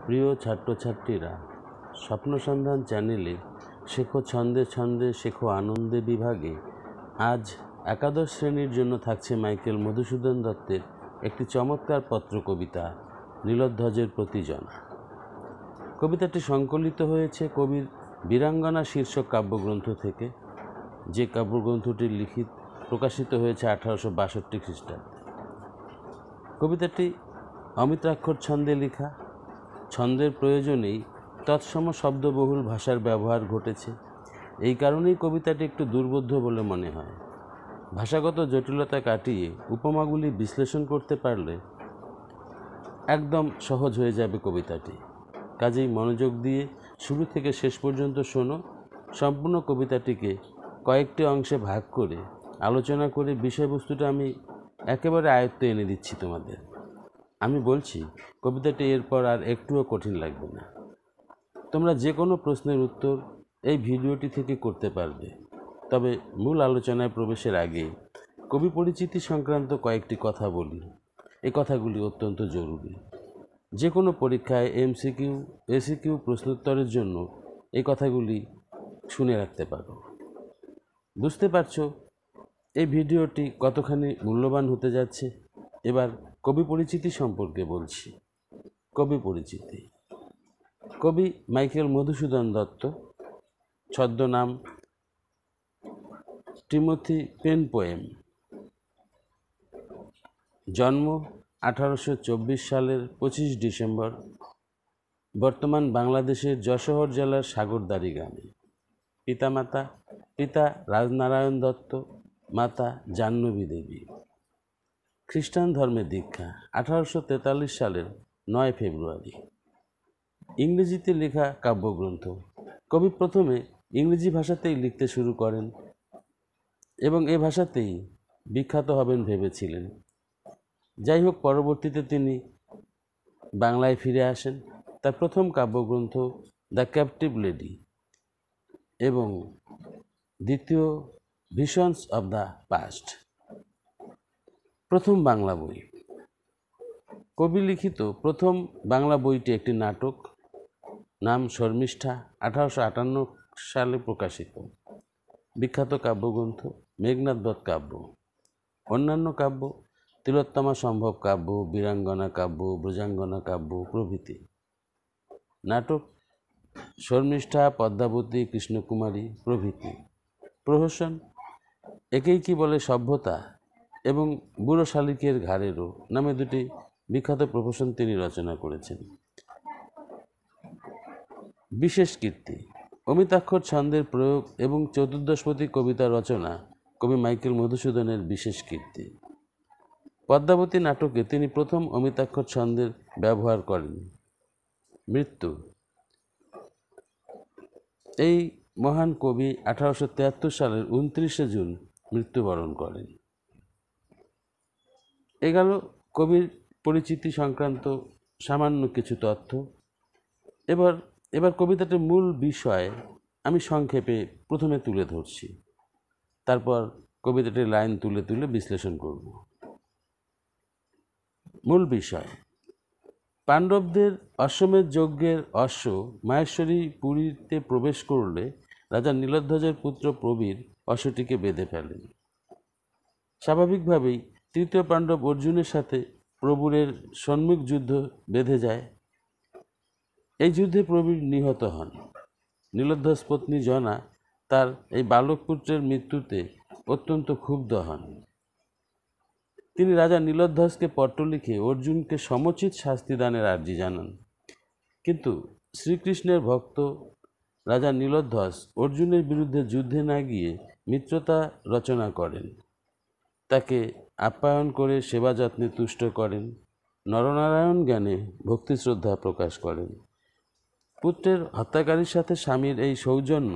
প্রিয় ছাত্রছাত্রীরা, স্বপ্ন সন্ধান চ্যানেলে শেখো ছন্দে ছন্দে শেখো আনন্দে বিভাগে আজ একাদশ শ্রেণীর জন্য থাকছে মাইকেল মধুসূদন দত্তের একটি চমৎকার পত্র কবিতা নীলধ্বজের প্রতিজনা। কবিতাটি সংকলিত হয়েছে কবির বীরাঙ্গনা শীর্ষক কাব্যগ্রন্থ থেকে, যে কাব্যগ্রন্থটি প্রকাশিত হয়েছে 1862 খ্রিস্টাব্দে। কবিতাটি অমিত্রাক্ষর ছন্দে লেখা। ছন্দের প্রয়োজনেই তৎসম শব্দবহুল ভাষার ব্যবহার ঘটেছে। এই কারণেই কবিতাটি একটু দুর্বোধ্য বলে মনে হয়। ভাষাগত জটিলতা কাটিয়ে উপমাগুলি বিশ্লেষণ করতে পারলে একদম সহজ হয়ে যাবে কবিতাটি। কাজেই মনোযোগ দিয়ে শুরু থেকে শেষ পর্যন্ত শোনো। সম্পূর্ণ কবিতাটিকে কয়েকটি অংশে ভাগ করে আলোচনা করে বিষয়বস্তুটা আমি একেবারে আয়ত্তে এনে দিচ্ছি তোমাদের। আমি বলছি, কবিতাটি এরপর আর একটুও কঠিন লাগবে না। তোমরা যে কোনো প্রশ্নের উত্তর এই ভিডিওটি থেকে করতে পারবে। তবে মূল আলোচনায় প্রবেশের আগে কবি পরিচিতি সংক্রান্ত কয়েকটি কথা বলি। এই কথাগুলি অত্যন্ত জরুরি। যে কোনো পরীক্ষায় এমসিকিউ, এসিকিউ প্রশ্নোত্তরের জন্য এই কথাগুলি শুনে রাখতে পারো। বুঝতে পারছো এই ভিডিওটি কতখানি মূল্যবান হতে যাচ্ছে? এবার কবি পরিচিতি সম্পর্কে বলছি। কবি পরিচিতি। কবি মাইকেল মধুসূদন দত্ত, ছদ্মনাম টিমোথি পেনপোয়েম। জন্ম 1824 সালের 25 ডিসেম্বর, বর্তমান বাংলাদেশের যশোহর জেলার সাগরদাড়ি গ্রামে। পিতা রাজনারায়ণ দত্ত, মাতা জাহ্নবী দেবী। খ্রিস্টান ধর্মে দীক্ষা 1843 সালের 9 ফেব্রুয়ারি। ইংরেজিতে লেখা কাব্যগ্রন্থ। কবি প্রথমে ইংরেজি ভাষাতেই লিখতে শুরু করেন এবং এ ভাষাতেই বিখ্যাত হবেন ভেবেছিলেন। যাই হোক, পরবর্তীতে তিনি বাংলায় ফিরে আসেন। তার প্রথম কাব্যগ্রন্থ দ্য ক্যাপটিভ লেডি এবং দ্বিতীয় ভিশনস অব দ্য পাস্ট। প্রথম বাংলা বই। কবি লিখিত প্রথম বাংলা বইটি একটি নাটক, নাম শর্মিষ্ঠা, 1858 সালে প্রকাশিত। বিখ্যাত কাব্যগ্রন্থ মেঘনাদ বধ কাব্য। অন্যান্য কাব্য তিলোত্তমা সম্ভব কাব্য, বীরাঙ্গনা কাব্য, ব্রজাঙ্গনা কাব্য প্রভৃতি। নাটক শর্মিষ্ঠা, পদ্মাবতী, কৃষ্ণকুমারী প্রভৃতি। প্রহসন একেই কি বলে সভ্যতা এবং বুড়ো শালিকের ঘাড়েরও নামে দুটি বিখ্যাত প্রহসন তিনি রচনা করেছেন। বিশেষ কীর্তি অমিতাক্ষর ছন্দের প্রয়োগ এবং চতুর্দশপদী কবিতা রচনা কবি মাইকেল মধুসূদনের বিশেষ কীর্তি। পদ্মাবতী নাটকে তিনি প্রথম অমিতাক্ষর ছন্দের ব্যবহার করেন। মৃত্যু এই মহান কবি 1873 সালের 29 জুন মৃত্যুবরণ করেন। এ গেল কবির পরিচিতি সংক্রান্ত সামান্য কিছু তথ্য। এবার কবিতাটির মূল বিষয় আমি সংক্ষেপে প্রথমে তুলে ধরছি, তারপর কবিতাটির লাইন তুলে তুলে বিশ্লেষণ করব। মূল বিষয়: পাণ্ডবদের অশ্বমেধ যজ্ঞের অশ্ব মাহেশ্বরী পুরীতে প্রবেশ করলে রাজা নীলধ্বজের পুত্র প্রবীর অশ্বটিকে বেঁধে ফেলেন। স্বাভাবিকভাবেই তৃতীয় পাণ্ডব অর্জুনের সাথে প্রবীরের সম্মুখ যুদ্ধ বেঁধে যায়। এই যুদ্ধে প্রবীর নিহত হন। নীলধ্বজ পত্নী জনা তার এই বালক পুত্রের মৃত্যুতে অত্যন্ত ক্ষুব্ধ হন। তিনি রাজা নীলধ্বজকে পত্র লিখে অর্জুনকে সমুচিত শাস্তি দানের আর্জি জানান। কিন্তু শ্রীকৃষ্ণের ভক্ত রাজা নীলধ্বজ অর্জুনের বিরুদ্ধে যুদ্ধে না গিয়ে মিত্রতা রচনা করেন, তাকে আপ্যায়ন করে সেবা যত্নে তুষ্ট করেন, নরনারায়ণ জ্ঞানে ভক্তি শ্রদ্ধা প্রকাশ করেন। পুত্রের হত্যাকারীর সাথে স্বামীর এই সৌজন্য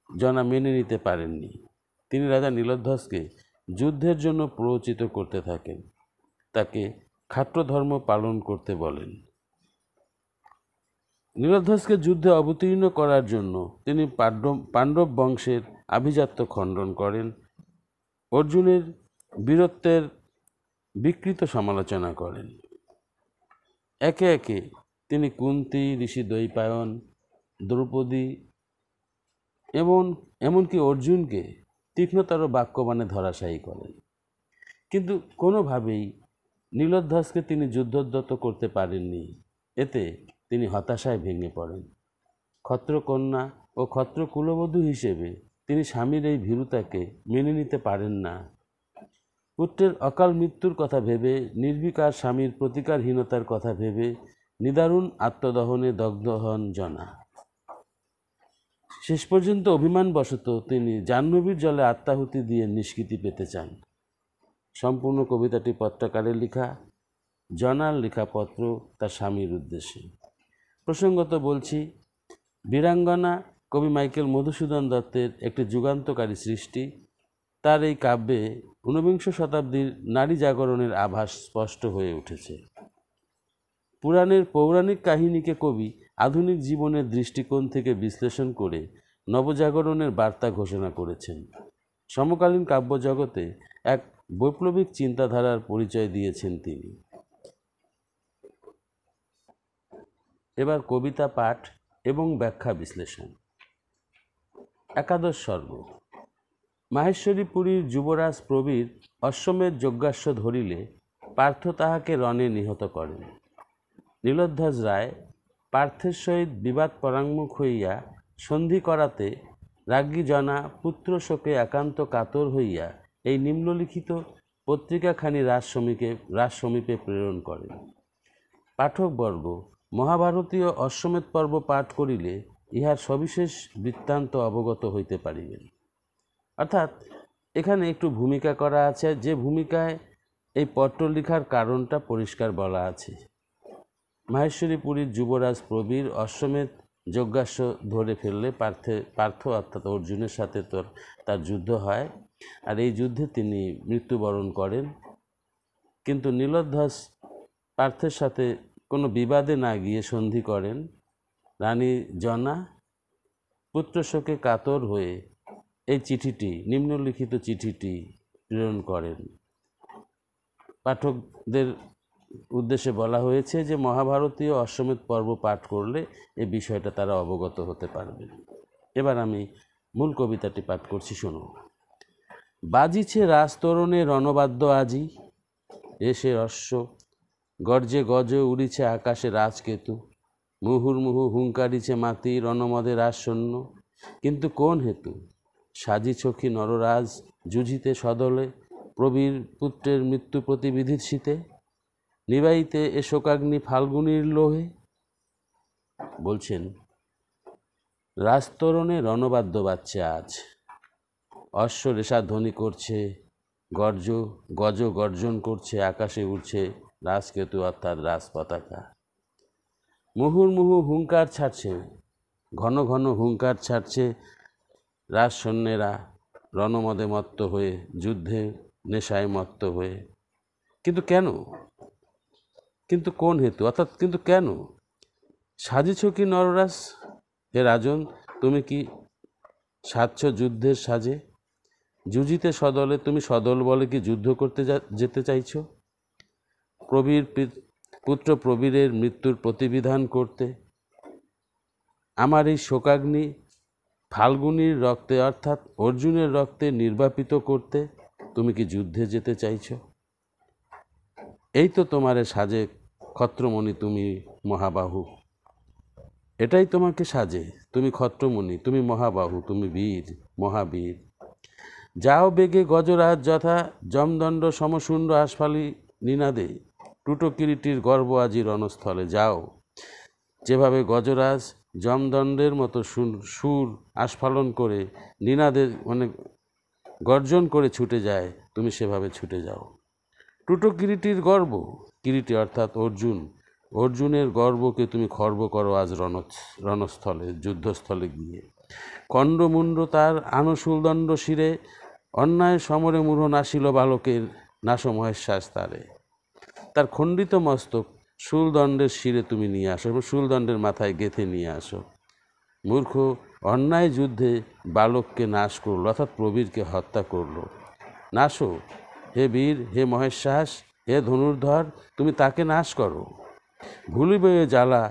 জনা মেনে নিতে পারেননি। তিনি রাজা নীলধ্বজকে যুদ্ধের জন্য প্ররোচিত করতে থাকেন, তাকে ক্ষাত্র ধর্ম পালন করতে বলেন। নীলধ্বজকে যুদ্ধে অবতীর্ণ করার জন্য তিনি পাণ্ডব বংশের আভিজাত্য খণ্ডন করেন, অর্জুনের বীরত্বের বিকৃত সমালোচনা করেন। একে একে তিনি কুন্তী, ঋষি দ্বৈপায়ন, দ্রৌপদী এমনকি অর্জুনকে তীক্ষ্ণতর বাক্যবাণে ধরাশায়ী করেন। কিন্তু কোনোভাবেই নীলোধ্বজকে তিনি যুদ্ধোদ্যত করতে পারেননি। এতে তিনি হতাশায় ভেঙে পড়েন। ক্ষত্রকন্যা ও ক্ষত্র কুলবধূ হিসেবে তিনি স্বামীর এই ভীরুতাকে মেনে নিতে পারেন না। পুত্রের অকাল মৃত্যুর কথা ভেবে, নির্বিকার স্বামীর প্রতিকারহীনতার কথা ভেবে নিদারুণ আত্মদহনে দগ্ধ হন জনা। শেষ পর্যন্ত অভিমানবশত তিনি জাহ্নবীর জলে আত্মাহুতি দিয়ে নিষ্কৃতি পেতে চান। সম্পূর্ণ কবিতাটি পত্রাকারে লেখা, জনার লেখা পত্র তার স্বামীর উদ্দেশ্যে। প্রসঙ্গত বলছি, বীরাঙ্গনা কবি মাইকেল মধুসূদন দত্তের একটি যুগান্তকারী সৃষ্টি। তার এই কাব্যে ঊনবিংশ শতাব্দীর নারী জাগরণের আভাস স্পষ্ট হয়ে উঠেছে। পুরাণের পৌরাণিক কাহিনীকে কবি আধুনিক জীবনের দৃষ্টিকোণ থেকে বিশ্লেষণ করে নবজাগরণের বার্তা ঘোষণা করেছেন। সমকালীন কাব্যজগতে এক বৈপ্লবিক চিন্তাধারার পরিচয় দিয়েছেন তিনি। এবার কবিতা পাঠ এবং ব্যাখ্যা বিশ্লেষণ। একাদশ সর্গ। মাহেশ্বরীপুরীর যুবরাজ প্রবীর অশ্বমেধ যজ্ঞাশ্ব ধরিলে পার্থ তাহাকে রণে নিহত করেন। নীলোধ্বজ রায় পার্থের সহিত বিবাদ পরাঙ্মুখ হইয়া সন্ধি করাতে রাজ্ঞী জনা পুত্র শোকে একান্ত কাতর হইয়া এই নিম্নলিখিত পত্রিকাখানি রাজসমীপে প্রেরণ করেন। পাঠকবর্গ, মহাভারতীয় অশ্বমেধ পর্ব পাঠ করিলে ইহার সবিশেষ বৃত্তান্ত অবগত হইতে পারিবেন। অর্থাৎ এখানে একটু ভূমিকা করা আছে, যে ভূমিকায় এই পত্র লেখার কারণটা পরিষ্কার বলা আছে। মাহেশ্বরীপুরীর যুবরাজ প্রবীর অশ্বমেধ যজ্ঞাশ্ব ধরে ফেললে পার্থ অর্থাৎ অর্জুনের সাথে তার যুদ্ধ হয়, আর এই যুদ্ধে তিনি মৃত্যুবরণ করেন। কিন্তু নীলোধ্বজ পার্থের সাথে কোনো বিবাদে না গিয়ে সন্ধি করেন। রানী জনা পুত্র শোকে কাতর হয়ে এই চিঠিটি, নিম্নলিখিত চিঠিটি প্রেরণ করেন। পাঠকদের উদ্দেশ্যে বলা হয়েছে যে মহাভারতীয় অশ্বমেধ পর্ব পাঠ করলে এই বিষয়টা তারা অবগত হতে পারবে। এবার আমি মূল কবিতাটি পাঠ করছি, শুনুন। বাজিছে রাজতরণে রণবাদ্য আজি, এসে অশ্ব গর্জে গজ উড়িছে আকাশে রাজকেতু, মুহুর্মুহু হুঙ্কারিছে মাতি রণমদে রাজসৈন্য। কিন্তু কোন হেতু সাজিছকি নররাজ যুঝিতে সদলে, প্রবীর পুত্রের মৃত্যু প্রতিবিধির শীতে, নিবাইতে এ শোকাগ্নি ফাল্গুনীর লোহে। বলছেন, রাজতরণে রণবাদ্য বাজছে আজ, অশ্ব রেশা ধ্বনি করছে, গজ গর্জন করছে, আকাশে উঠছে রাজকেতু অর্থাৎ রাজ পতাকা। মুহুর্মুহু হুঙ্কার ছাড়ছে, ঘন ঘন হুঙ্কার ছাড়ছে রাজসৈন্যেরা রণমদে মত্ত হয়ে, যুদ্ধে নেশায় মত্ত হয়ে। কিন্তু কেন? কিন্তু কোন হেতু অর্থাৎ কিন্তু কেন? সাজিছ কি নররাজ? হে রাজন, তুমি কি সাজছ যুদ্ধের সাজে? যুজিতে সদলে, তুমি সদল বলে কি যুদ্ধ করতে যেতে চাইছ? প্রবীর পুত্র প্রবীরের মৃত্যুর প্রতিবিধান করতে, আমার এই শোকাগ্নি ফাল্গুনীর রক্তে অর্থাৎ অর্জুনের রক্তে নির্বাপিত করতে তুমি কি যুদ্ধে যেতে চাইছ? এই তো তোমারে সাজে ক্ষত্রমণি, তুমি মহাবাহু। এটাই তোমাকে সাজে, তুমি ক্ষত্রমণি, তুমি মহাবাহু, তুমি বীর, মহাবীর। যাও বেগে গজরাজ যথা জমদণ্ড সমশুণ্ড আস্ফালি নিনাদে, টুটো কিরিটির গর্ব আজি রণস্থলে। যাও, যেভাবে গজরাজ জমদণ্ডের মতো সুর আস্ফালন করে নিনাদে গর্জন করে ছুটে যায়, তুমি সেভাবে ছুটে যাও। টুটো কিরিটির গর্ব, কিরিটি অর্থাৎ অর্জুনের গর্বকে তুমি খর্ব করো আজ রণস্থলে, যুদ্ধস্থলে গিয়ে। খণ্ডমুণ্ড তার আনশূলদণ্ড শিরে, অন্যায় সমরে মূঢ় নাসিল বালকের নাশ মহেশ্বাস তারে। তার খণ্ডিত মস্তক শূলদণ্ডের শিরে তুমি নিয়ে আসো এবং শূলদণ্ডের মাথায় গেঁথে নিয়ে আসো। মূর্খ অন্যায় যুদ্ধে বালককে নাশ করলো অর্থাৎ প্রবীরকে হত্যা করলো। নাশো, হে বীর, হে মহেশ্বাস, হে ধনুর্ধর, তুমি তাকে নাশ করো। ভুলিবে জ্বালা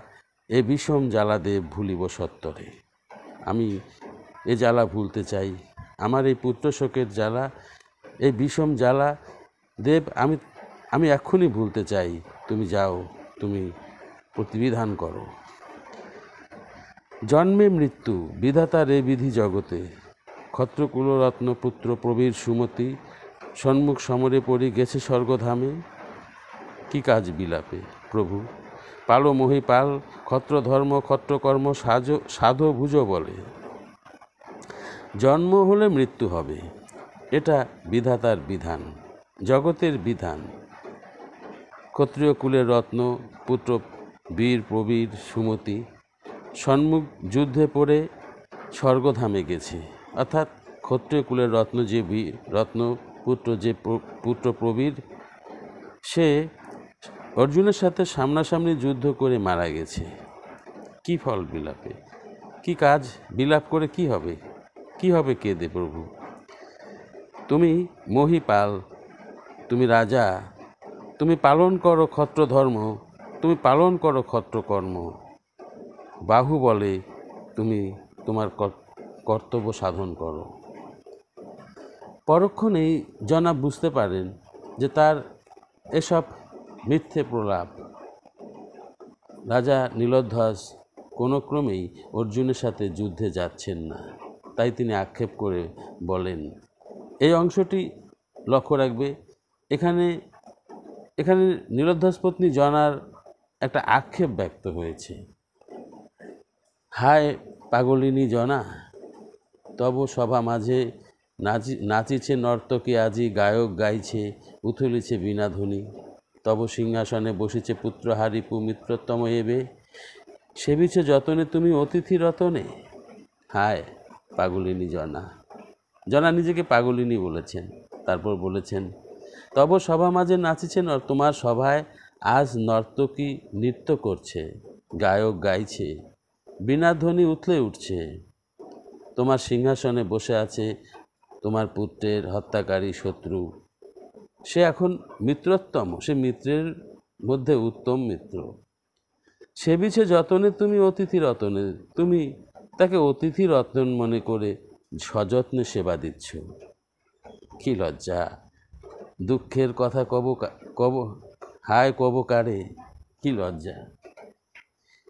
এ বিষম জ্বালা দেব ভুলিব সত্তরে। আমি এ জ্বালা ভুলতে চাই, আমার এই পুত্র শোকের জ্বালা, এই বিষম জ্বালা দেব আমি এক্ষুনি ভুলতে চাই। তুমি যাও, তুমি প্রতিবিধান করো। জন্মে মৃত্যু বিধাতার এ বিধি জগতে, ক্ষত্রকুলরত্ন পুত্র প্রবীর সুমতি, সন্মুখ সমরে পড়ি গেছে স্বর্গধামে। কি কাজ বিলাপে প্রভু, পালো মহিপাল, ক্ষত্রধর্ম ক্ষত্রকর্ম সাধো ভুজ বলে। জন্ম হলে মৃত্যু হবে, এটা বিধাতার বিধান, জগতের বিধান। ক্ষত্রিয় কুলের রত্ন পুত্র বীর প্রবীর সুমতি সন্মুখ যুদ্ধে পড়ে স্বর্গধামে গেছে। অর্থাৎ ক্ষত্রিয় কুলের রত্ন যে বীর রত্ন পুত্র, যে পুত্র প্রবীর, সে অর্জুনের সাথে সামনাসামনি যুদ্ধ করে মারা গেছে। কি ফল বিলাপে, কি কাজ বিলাপ করে কি হবে, কি হবে কেঁদে প্রভু? তুমি মহিপাল, তুমি রাজা, তুমি পালন করো ক্ষত্রধর্ম, তুমি পালন করো ক্ষত্রকর্ম। বাহু বলে তুমি তোমার কর্তব্য সাধন করো। পরক্ষণেই জনাব বুঝতে পারেন যে তার এসব মিথ্যে প্রলাপ। রাজা নীলধ্বজ কোনো ক্রমেই অর্জুনের সাথে যুদ্ধে যাচ্ছেন না, তাই তিনি আক্ষেপ করে বলেন, এই অংশটি লক্ষ্য রাখবে, এখানে এখানে নীলধ্বজ পত্নী জনার একটা আক্ষেপ ব্যক্ত হয়েছে। হায় পাগলিনী জনা, তব সভা মাঝে নাচিছে নর্তকী আজি, গায়ক গাইছে উথলিছে বীণাধ্বনি। তব সিংহাসনে বসিছে পুত্রহারি পুমিত্রতম এবে, সেবিছে যতনে তুমি অতিথি রতনে। হায় পাগলিনী জনা, জনা নিজেকে পাগলিনী বলেছেন। তারপর বলেছেন, তব সভা মাঝে নাচিছে, তোমার সভায় আজ নর্তকী নৃত্য করছে, গায়ক গাইছে, বীণাধ্বনি উথলে উঠছে। তোমার সিংহাসনে বসে আছে তোমার পুত্রের হত্যাকারী শত্রু, সে এখন মিত্রোত্তম, সে মিত্রের মধ্যে উত্তম মিত্র। সেবিছে যতনে তুমি অতিথি রতনে, তুমি তাকে অতিথি রতন মনে করে সযত্নে সেবা দিচ্ছ। কি লজ্জা, দুঃখের কথা কব হায় কব কারে, কি লজ্জা,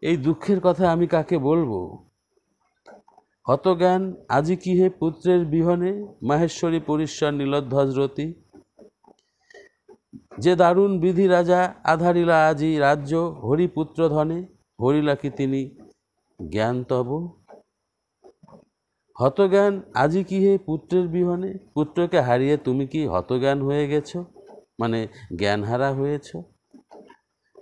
এই দুঃখের কথা আমি কাকে বলবো? হতজ্ঞান আজি কি হে পুত্রের বিহনে, মাহেশ্বরী পরিশ্বর নীলধ্বজরতি। যে দারুণ বিধি রাজা আধারিলা আজি রাজ্য, হরিপুত্র ধনে হরিলা কি তিনি জ্ঞান তব। হতজ্ঞান আজি কি হে পুত্রের বিহনে, পুত্রকে হারিয়ে তুমি কি হতজ্ঞান হয়ে গেছো, মানে জ্ঞানহারা হয়েছ।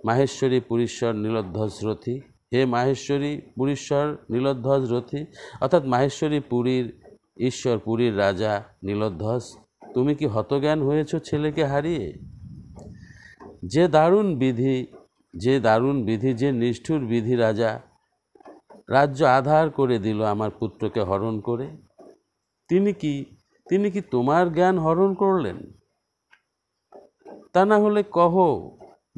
মাহেশ্বরী পুরীশ্বর নীলধ্বজরথী, হে মাহেশ্বরী পুরীশ্বর নীলধ্বজরথী, অর্থাৎ মাহেশ্বরী পুরীর ঈশ্বর, পুরীর রাজা নীলধ্বজ, তুমি কি হতজ্ঞান হয়েছ ছেলেকে হারিয়ে। যে দারুণ বিধি, যে দারুণ বিধি, যে নিষ্ঠুর বিধি রাজা রাজ্য আধার করে দিল আমার পুত্রকে হরণ করে, তিনি কি তোমার জ্ঞান হরণ করলেন? তা না হলে কহ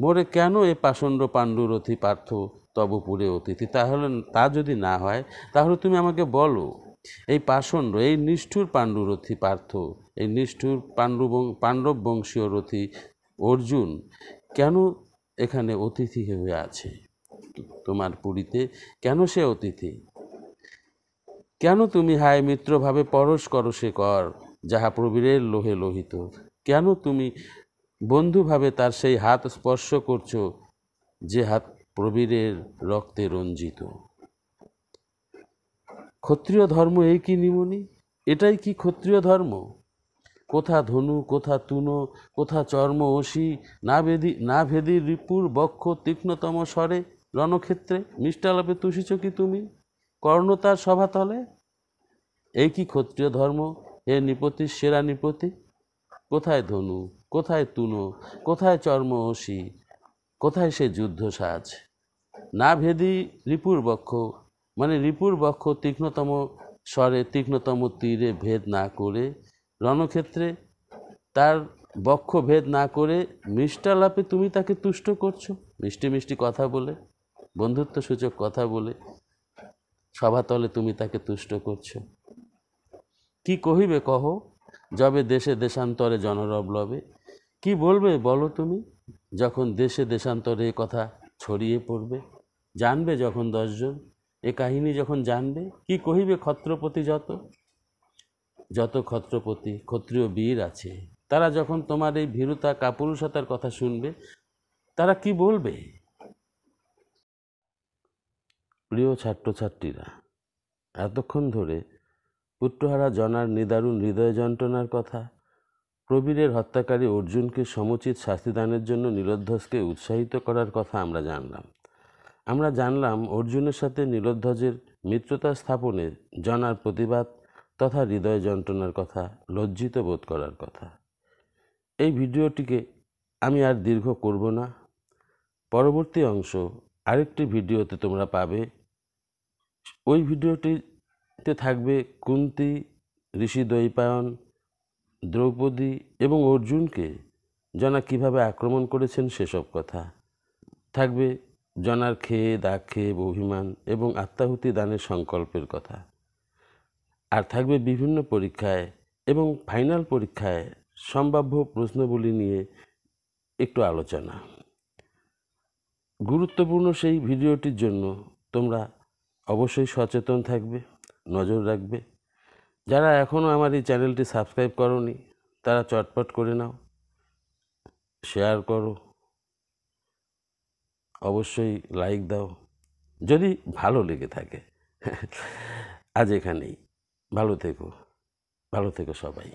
মোরে কেন এ পাষণ্ড পাণ্ডুরথী পার্থ তবপুরে অতিথি। তাহলে তা যদি না হয় তাহলে তুমি আমাকে বলো, এই পাষণ্ড, এই নিষ্ঠুর পাণ্ডুরথী পার্থ, এই নিষ্ঠুর পাণ্ডব বংশীয় রথী অর্জুন কেন এখানে অতিথি হয়ে আছে তোমার পুরীতে, কেন সে অতিথি? কেন তুমি হায় মিত্রভাবে পরশ করো সে কর, যাহা প্রবীরের লোহে লোহিত। কেন তুমি বন্ধুভাবে তার সেই হাত স্পর্শ করছো, যে হাত প্রবীরের রক্তে রঞ্জিত। ক্ষত্রিয় ধর্ম এই কি নিমনি, এটাই কি ক্ষত্রিয় ধর্ম? কোথা ধনু, কোথা তুনো, কোথা চর্ম অসি, না ভেদি রিপুর বক্ষ তীক্ষ্ণতম স্বরে রণক্ষেত্রে মিষ্টালাপে তুষিছ কি তুমি কর্ণতার সভাতলে। এই কি ক্ষত্রিয় ধর্ম হে নৃপতির সেরা নৃপতি? কোথায় ধনু, কোথায় তুনো, কোথায় চর্ম অসি, কোথায় সে যুদ্ধ সাজ? না ভেদি রিপুর বক্ষ, মানে রিপুর বক্ষ তীক্ষ্ণতম স্বরে, তীক্ষ্ণতম তীরে ভেদ না করে, রণক্ষেত্রে তার বক্ষ ভেদ না করে মিষ্টালাপে তুমি তাকে তুষ্ট করছো, মিষ্টি মিষ্টি কথা বলে। বন্ধুত্বসূচক কথা বলে সভাতলে তুমি তাকে তুষ্ট করছো। কি কহিবে কহ, যবে দেশে দেশান্তরে জনরব লবে। কি বলবে বলো তুমি, যখন দেশে দেশান্তরে এ কথা ছড়িয়ে পড়বে। জানবে যখন 10 জন এ কাহিনী যখন জানবে, কি কহিবে ক্ষত্রপতি যত ক্ষত্রপতি ক্ষত্রিয় বীর আছে, তারা যখন তোমার এই ভীরুতা কাপুরুষতার কথা শুনবে, তারা কি বলবে। প্রিয় ছাত্রছাত্রীরা, এতক্ষণ ধরে পুত্রহারা জনার নিদারুণ হৃদয় যন্ত্রণার কথা, প্রবীরের হত্যাকারী অর্জুনকে সমুচিত শাস্তিদানের জন্য নীলোধ্বজকে উৎসাহিত করার কথা আমরা জানলাম অর্জুনের সাথে নীলোধ্বজের মিত্রতা স্থাপনে জনার প্রতিবাদ তথা হৃদয় যন্ত্রণার কথা, লজ্জিত বোধ করার কথা। এই ভিডিওটিকে আমি আর দীর্ঘ করব না। পরবর্তী অংশ আরেকটি ভিডিওতে তোমরা পাবে। ওই ভিডিওটিতে থাকবে কুন্তী, ঋষি দ্বৈপায়ন, দ্রৌপদী এবং অর্জুনকে জনা কিভাবে আক্রমণ করেছেন সেসব কথা থাকবে। জনার খেয়ে দাগ খেয়ে অভিমান এবং আত্মাহুতি দানের সংকল্পের কথা, আর থাকবে বিভিন্ন পরীক্ষায় এবং ফাইনাল পরীক্ষায় সম্ভাব্য প্রশ্নগুলি নিয়ে একটু আলোচনা। গুরুত্বপূর্ণ সেই ভিডিওটির জন্য তোমরা অবশ্যই সচেতন থাকবে, নজর রাখবে। যারা এখনও আমার এই চ্যানেলটি সাবস্ক্রাইব করোনি, তারা চটপট করে নাও, শেয়ার করো, অবশ্যই লাইক দাও যদি ভালো লেগে থাকে। আজ এখানেই। ভালো থেকো সবাই।